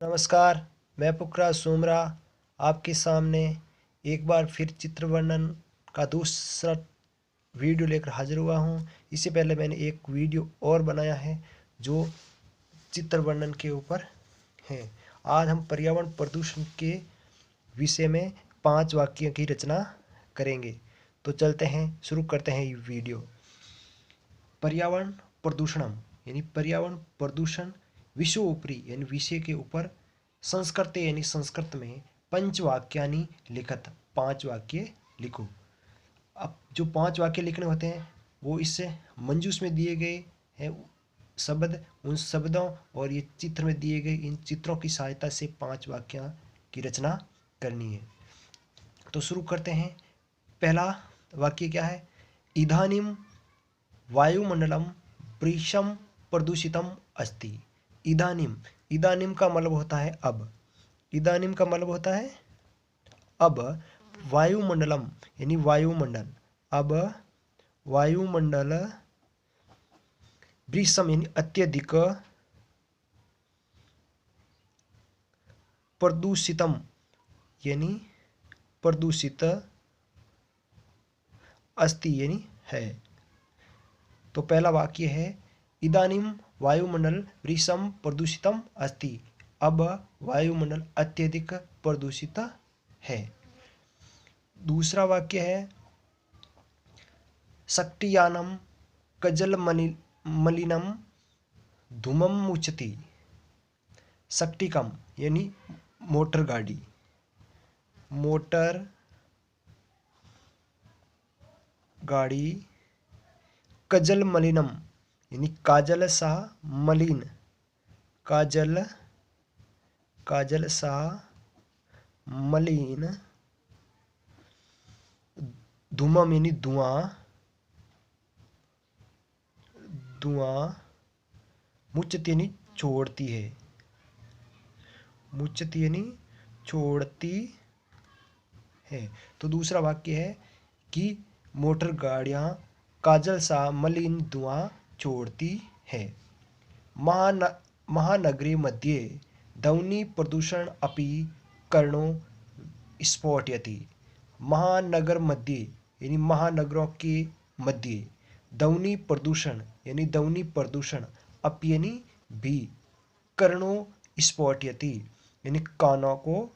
नमस्कार, मैं पुखराज सोमरा आपके सामने एक बार फिर चित्र वर्णन का दूसरा वीडियो लेकर हाजिर हुआ हूँ। इससे पहले मैंने एक वीडियो और बनाया है जो चित्र वर्णन के ऊपर है। आज हम पर्यावरण प्रदूषण के विषय में 5 वाक्यों की रचना करेंगे। तो चलते हैं, शुरू करते हैं ये वीडियो। पर्यावरण प्रदूषणम यानी पर्यावरण प्रदूषण विश्वोपरि यानी विषय के ऊपर संस्कृते यानी संस्कृत में पंचवाक्यानि लिखत 5 वाक्य लिखो। अब जो 5 वाक्य लिखने होते हैं वो इससे मंजूस में दिए गए हैं शब्द, उन शब्दों और ये चित्र में दिए गए इन चित्रों की सहायता से 5 वाक्य की रचना करनी है। तो शुरू करते हैं। पहला वाक्य क्या है? इदानीम वायुमंडलम वृषम प्रदूषितम अस्ति। इदानीम, इदानीम का मतलब होता है अब। इदानीम का मतलब होता है अब। वायुमंडलम यानी वायुमंडल, अब वायुमंडल वृषम यानी अत्यधिक, प्रदूषितम यानी प्रदूषित, अस्ति यानी है। तो पहला वाक्य है इदानीम वायुमंडल वृषम प्रदूषितम अस्ति। अब वायुमंडल अत्यधिक प्रदूषित है। दूसरा वाक्य है शक्तियानम कजल मलिनम धूमम मुचति। शक्तिकम यानी मोटर गाड़ी, मोटर गाड़ी, कजल मलिनम यानी काजल सा मलिन, काजल काजल सा मलिन, धूमम यानी धुआं, धुआं, मुचत यानी छोड़ती है, मुचत यानी छोड़ती है। तो दूसरा वाक्य है कि मोटर गाड़ियां काजल सा मलिन धुआं छोड़ती है। महानगरे मध्ये ध्वनि प्रदूषण अपि कर्णो स्फोटयति। महानगर मध्य यानी महानगरों के मध्य, ध्वनि प्रदूषण यानी ध्वनि प्रदूषण, अपि यानी भी, कर्णो स्फोटयति यानी कानों को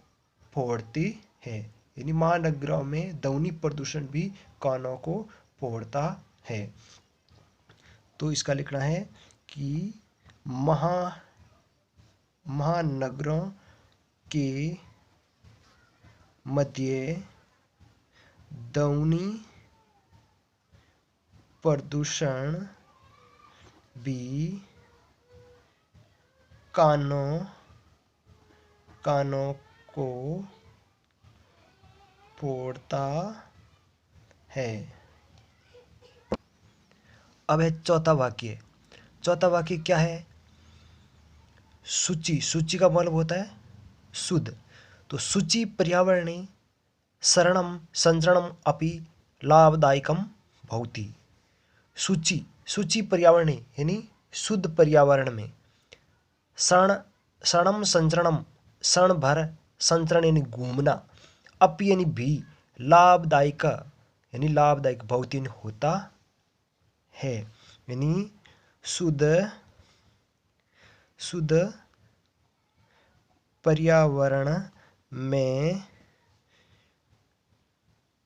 फोड़ती है। यानी महानगरों में ध्वनि प्रदूषण भी कानों को फोड़ता है। तो इसका लिखना है कि महानगरों के मध्य ध्वनि प्रदूषण भी कानों को फोड़ता है। अब है चौथा वाक्य। चौथा वाक्य क्या है? शुचि, शुचि का मतलब होता है शुद्ध। तो शुचि पर्यावरणे शरणम संचरणम अपि लाभदायकम भवति। शुचि, शुचि पर्यावरणे यानी शुद्ध पर्यावरण में, शरणम संचरणम क्षण भर, संचरण यानी घूमना, अपि यानी भी, लाभदायक यानी लाभदायक, भवति यानी होता है। यानी शुद्ध पर्यावरण में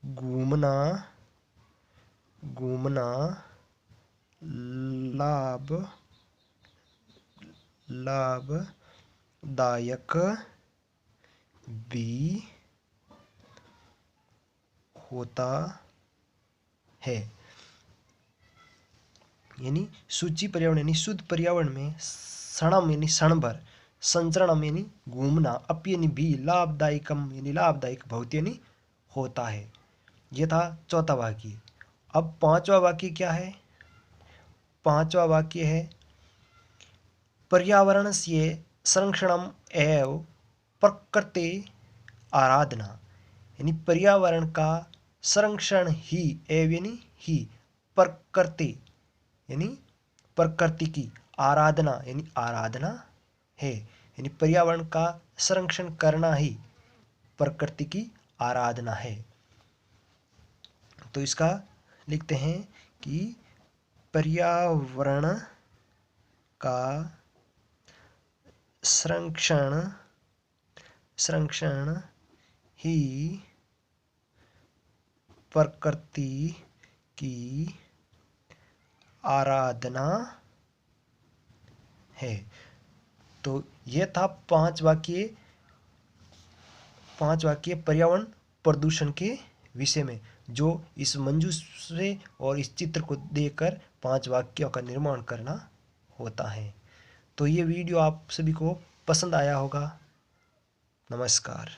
घूमना लाभदायक भी होता है। यानी शुचि पर्यावरण यानी शुद्ध पर्यावरण में क्षणम यानी क्षण भर, संचरणम यानी घूमना, अपि यानी भी, लाभदायकम यानी लाभदायक, भवति यानी होता है। यह था चौथा वाक्य। अब पांचवा वाक्य क्या है? पांचवा वाक्य है पर्यावरण से संरक्षणम एवं प्रकृति आराधना। यानी पर्यावरण का संरक्षण ही, एवं यानी ही, प्रकृति यानी प्रकृति की, आराधना यानी आराधना है। यानी पर्यावरण का संरक्षण करना ही प्रकृति की आराधना है। तो इसका लिखते हैं कि पर्यावरण का संरक्षण ही प्रकृति की आराधना है। तो यह था 5 वाक्य पर्यावरण प्रदूषण के विषय में, जो इस मंजू से और इस चित्र को देखकर 5 वाक्यों का निर्माण करना होता है। तो ये वीडियो आप सभी को पसंद आया होगा। नमस्कार।